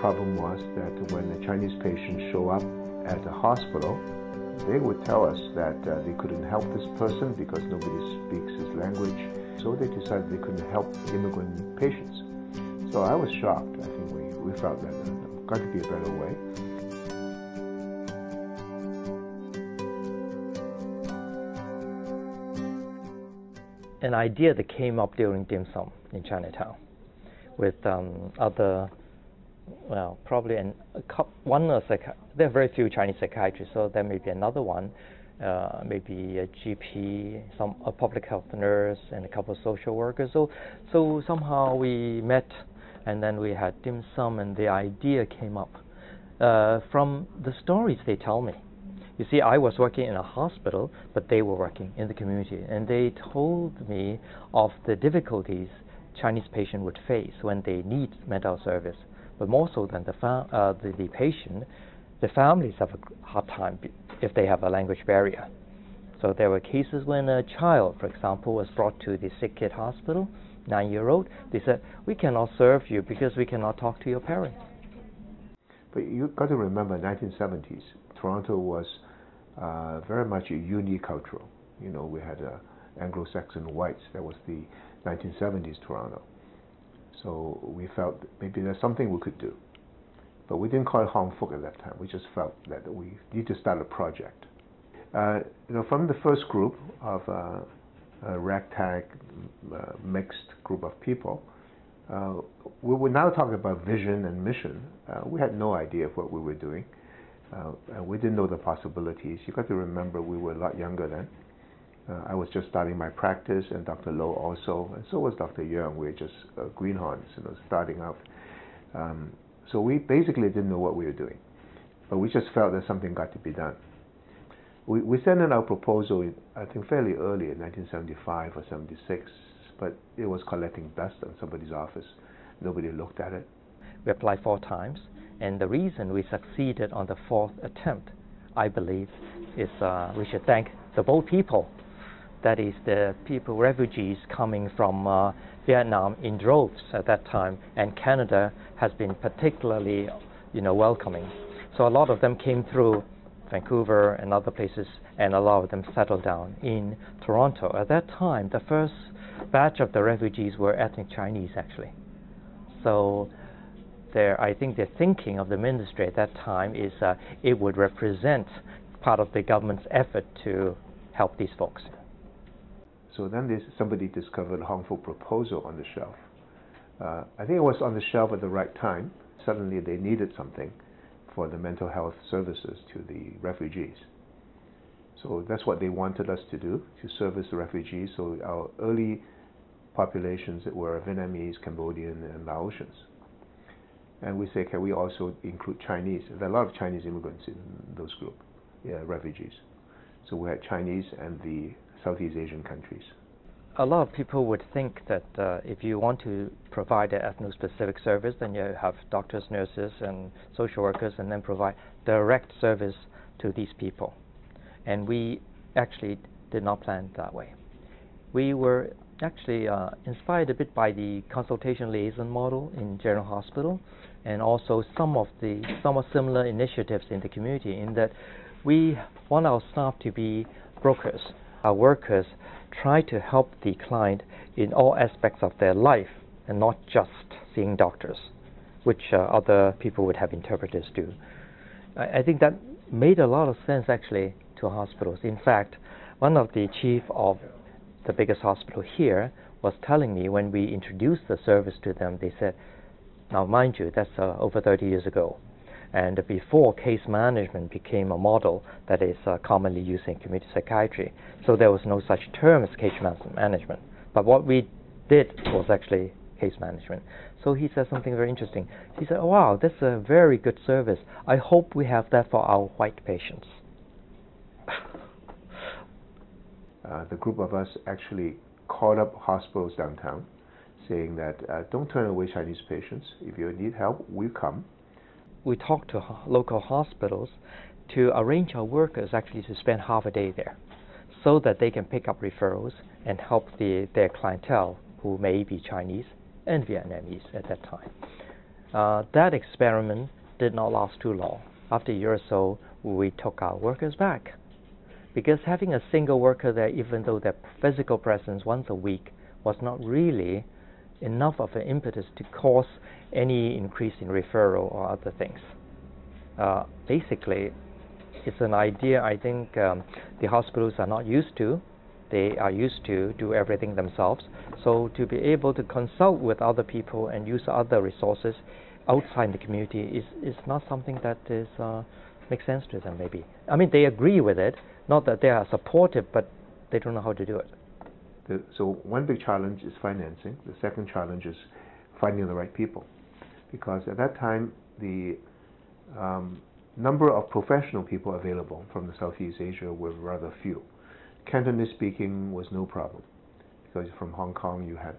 problem was that when the Chinese patients show up at the hospital, they would tell us that they couldn't help this person because nobody speaks his language. So they decided they couldn't help immigrant patients. So I was shocked. I think we felt that there got to be a better way. An idea that came up during dim sum in Chinatown with other, well, probably there are very few Chinese psychiatrists, so there may be another one, maybe a GP, a public health nurse, and a couple of social workers. So somehow we met, and then we had dim sum, and the idea came up from the stories they tell me. You see, I was working in a hospital, but they were working in the community, and they told me of the difficulties Chinese patients would face when they need mental service. But more so than the patient, the families have a hard time if they have a language barrier. So there were cases when a child, for example, was brought to the sick kid hospital, 9-year-old. They said, "We cannot serve you because we cannot talk to your parents." But you got to remember, 1970s, Toronto was very much unicultural. You know, we had Anglo-Saxon whites. That was the 1970s Toronto. So we felt maybe there's something we could do. But we didn't call it Hong Fook at that time. We just felt that we need to start a project. You know, from the first group of a ragtag mixed group of people, we were now talking about vision and mission. We had no idea of what we were doing. And we didn't know the possibilities. You got to remember we were a lot younger then. I was just starting my practice, and Dr. Low also, and so was Dr. Young. We were just greenhorns, you know, starting out. So we basically didn't know what we were doing, but we just felt that something got to be done. We sent in our proposal, I think, fairly early in 1975 or 76, but it was collecting dust in somebody's office. Nobody looked at it. We applied 4 times, and the reason we succeeded on the 4th attempt, I believe, is we should thank the boat people. That is, the people, refugees coming from Vietnam in droves at that time, and Canada has been particularly, welcoming. So a lot of them came through Vancouver and other places, and a lot of them settled down in Toronto. At that time, the first batch of the refugees were ethnic Chinese, actually. So I think the thinking of the ministry at that time is it would represent part of the government's effort to help these folks. So then somebody discovered Hong Fook proposal on the shelf. I think it was on the shelf at the right time. Suddenly they needed something for the mental health services to the refugees. So that's what they wanted us to do, to service the refugees. So our early populations were Vietnamese, Cambodian, and Laotians. And we say, can we also include Chinese? There are a lot of Chinese immigrants in those groups, refugees. So we had Chinese and the Southeast Asian countries. A lot of people would think that if you want to provide an ethnospecific service, then you have doctors, nurses, and social workers, and then provide direct service to these people. And we actually did not plan that way. We were actually inspired a bit by the consultation liaison model in General Hospital, and also some of the somewhat similar initiatives in the community, in that we want our staff to be brokers. Our workers try to help the client in all aspects of their life, and not just seeing doctors, which other people would have interpreters do. I think that made a lot of sense actually to hospitals. In fact, one of the chief of the biggest hospital here was telling me when we introduced the service to them, they said, now mind you, that's over 30 years ago, and before case management became a model that is commonly used in community psychiatry. So there was no such term as case management. But what we did was actually case management. So he said something very interesting. He said, oh, wow, that's a very good service. I hope we have that for our white patients. The group of us actually called up hospitals downtown, saying that don't turn away Chinese patients. If you need help, we'll come. We talked to local hospitals to arrange our workers actually to spend half a day there, so that they can pick up referrals and help their clientele, who may be Chinese and Vietnamese at that time. That experiment did not last too long. After a year or so, we took our workers back. Because having a single worker there, even though their physical presence once a week was not really enough of an impetus to cause any increase in referral or other things. Basically, it's an idea I think the hospitals are not used to. They are used to do everything themselves. So to be able to consult with other people and use other resources outside the community is not something that is makes sense to them, maybe. I mean, they agree with it, not that they are supportive, but they don't know how to do it. So one big challenge is financing. The second challenge is finding the right people. Because at that time, the number of professional people available from the Southeast Asia were rather few. Cantonese speaking was no problem, because from Hong Kong you had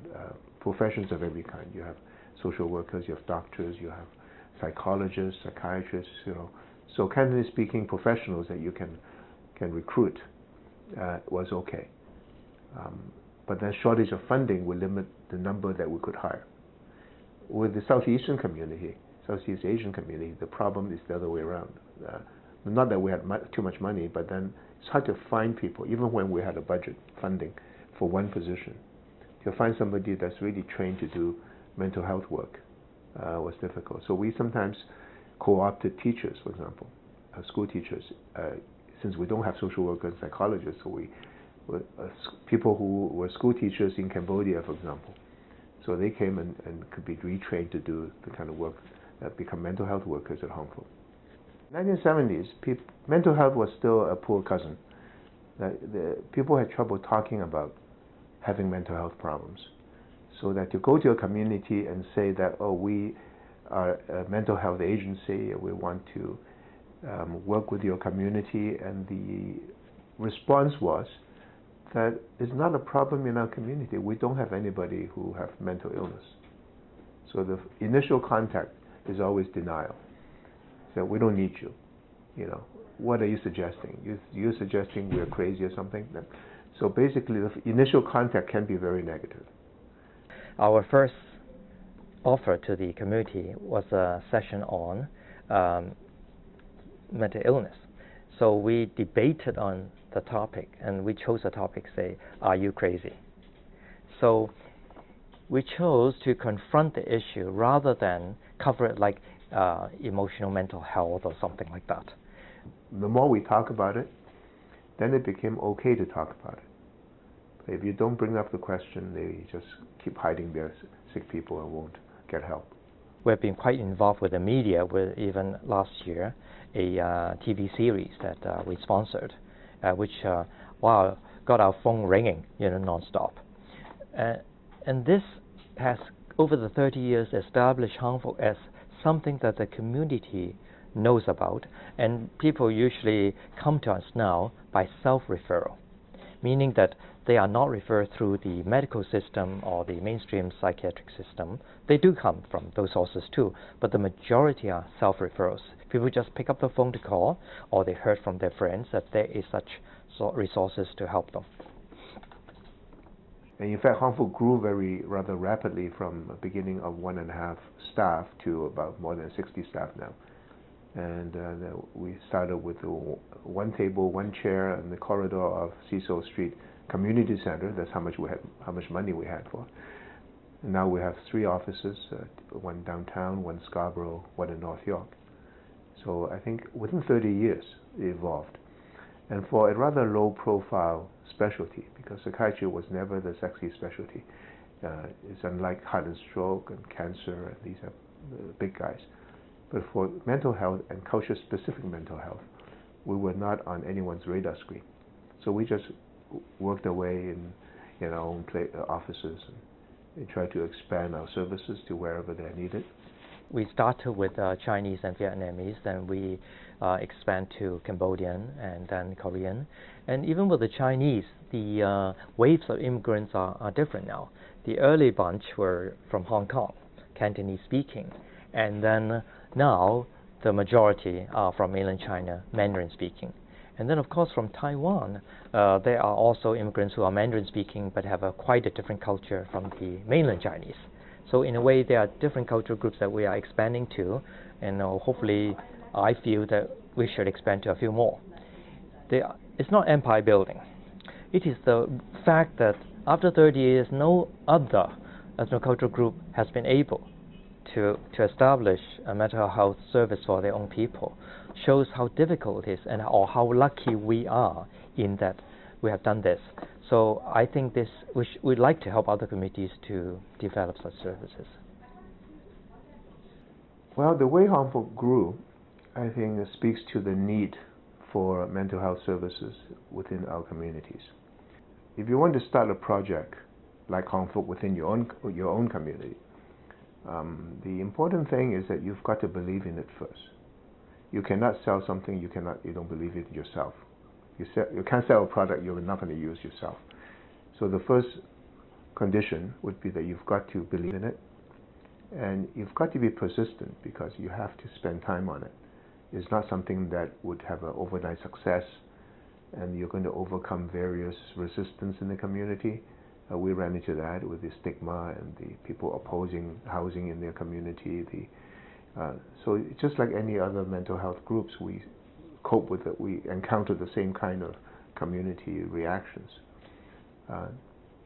professions of every kind. You have social workers, you have doctors, you have psychologists, psychiatrists, So Cantonese speaking professionals that you can recruit was okay. But then shortage of funding would limit the number that we could hire. With the Southeast Asian community, the problem is the other way around. Not that we had too much money, but then it's hard to find people, even when we had a budget funding for one position. To find somebody that's really trained to do mental health work was difficult. So we sometimes co-opted teachers, for example, school teachers. Since we don't have social workers and psychologists, so we people who were school teachers in Cambodia, for example. So they came and could be retrained to do the kind of work that become mental health workers at Hong Fook. In the 1970s, mental health was still a poor cousin. The people had trouble talking about having mental health problems. So that to go to a community and say that, oh, we are a mental health agency, we want to work with your community, and the response was that it's not a problem in our community. We don't have anybody who have mental illness. So the initial contact is always denial. So we don't need you. What are you suggesting? You're suggesting we're crazy or something? So basically, the initial contact can be very negative. Our first offer to the community was a session on mental illness. So we debated on the topic, and we chose a topic, say, are you crazy? So we chose to confront the issue rather than cover it like emotional mental health or something like that. The more we talk about it, then it became okay to talk about it. But if you don't bring up the question, they just keep hiding their sick people and won't get help. We've been quite involved with the media, with even last year, a TV series that we sponsored, which got our phone ringing, non-stop. And this has, over the 30 years, established Hong Fook as something that the community knows about, and people usually come to us now by self-referral, meaning that they are not referred through the medical system or the mainstream psychiatric system. They do come from those sources too, but the majority are self-referrals. People just pick up the phone to call, or they heard from their friends that there is such resources to help them. And in fact, Hong Fook grew rather rapidly from a beginning of 1.5 staff to about more than 60 staff now. And we started with one table, one chair in the corridor of Cecil Street Community Center. That's how much money we had for. And now we have 3 offices, one downtown, one Scarborough, one in North York. So I think within 30 years it evolved. And for a rather low-profile specialty, because psychiatry was never the sexy specialty. It's unlike heart and stroke and cancer, and these are big guys. But for mental health and culture-specific mental health, we were not on anyone's radar screen. So we just worked away in our own offices and tried to expand our services to wherever they're needed. We started with Chinese and Vietnamese, then we expand to Cambodian and then Korean. And even with the Chinese, the waves of immigrants are different now. The early bunch were from Hong Kong, Cantonese speaking. And then now the majority are from mainland China, Mandarin speaking. And then of course from Taiwan, there are also immigrants who are Mandarin speaking but have quite a different culture from the mainland Chinese. So in a way, there are different cultural groups that we are expanding to, and hopefully I feel that we should expand to a few more. It's not empire building. It is the fact that after 30 years, no other ethnocultural group has been able to establish a mental health service for their own people. Shows how difficult it is, and or how lucky we are in that we have done this. So I think we'd like to help other communities to develop such services. Well, the way Hong Fook grew, I think it speaks to the need for mental health services within our communities. If you want to start a project like Hong Fook within your own community, the important thing is that you've got to believe in it first. You cannot sell something you don't believe in yourself. You can't sell a product you're not going to use yourself. So the first condition would be that you've got to believe in it, and you've got to be persistent, because you have to spend time on it. It's not something that would have an overnight success, and you're going to overcome various resistance in the community. We ran into that with the stigma and the people opposing housing in their community. So just like any other mental health groups, we cope with it. We encounter the same kind of community reactions.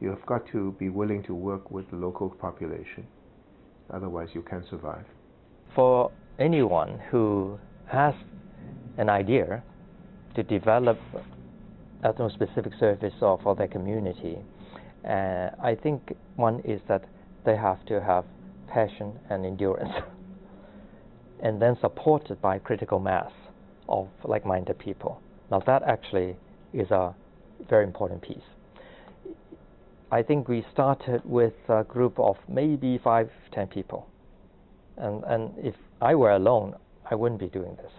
You've got to be willing to work with the local population. Otherwise, you can't survive. For anyone who has an idea to develop ethnospecific service for their community, I think one is that they have to have passion and endurance, and then supported by critical mass of like-minded people. Now that actually is a very important piece. I think we started with a group of maybe 5-10 people, and if I were alone, I wouldn't be doing this.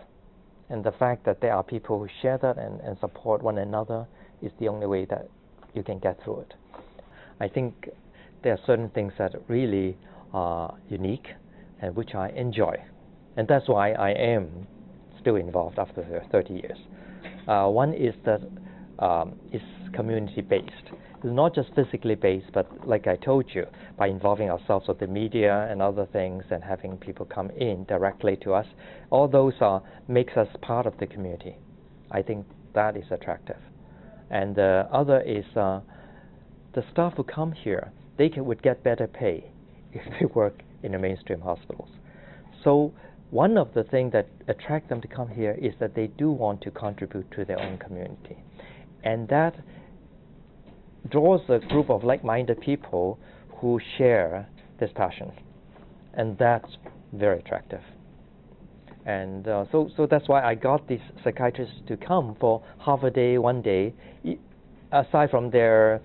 And the fact that there are people who share that and support one another is the only way that you can get through it. I think there are certain things that really are unique and which I enjoy, and that's why I am still involved after 30 years. One is that it's community-based. It's not just physically based, but like I told you, by involving ourselves with the media and other things and having people come in directly to us, all those makes us part of the community. I think that is attractive. And the other is the staff who come here, would get better pay if they work in the mainstream hospitals. So one of the things that attract them to come here is that they do want to contribute to their own community. And that draws a group of like-minded people who share this passion. And that's very attractive. And so that's why I got these psychiatrists to come for half a day, one day. Aside from their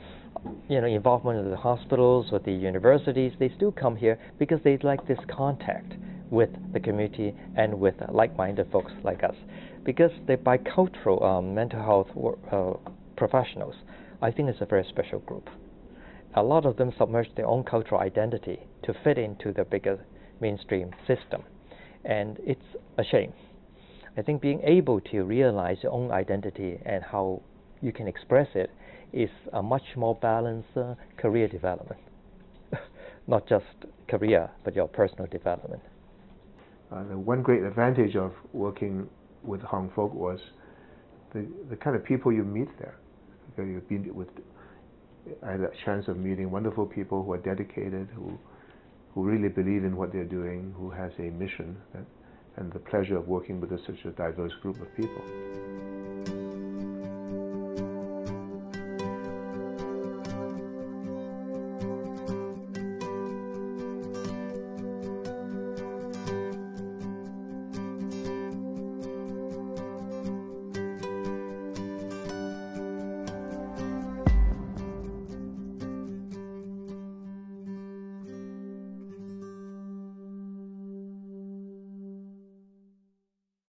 involvement in the hospitals or the universities, they still come here because they like this contact with the community and with like-minded folks like us. Because the bicultural mental health professionals, I think it's a very special group. A lot of them submerge their own cultural identity to fit into the bigger mainstream system. And it's a shame. I think being able to realize your own identity and how you can express it is a much more balanced career development. Not just career, but your personal development. The one great advantage of working with Hong Fook was the kind of people you meet there. I had a chance of meeting wonderful people who are dedicated, who really believe in what they're doing, who has a mission, and the pleasure of working with such a diverse group of people.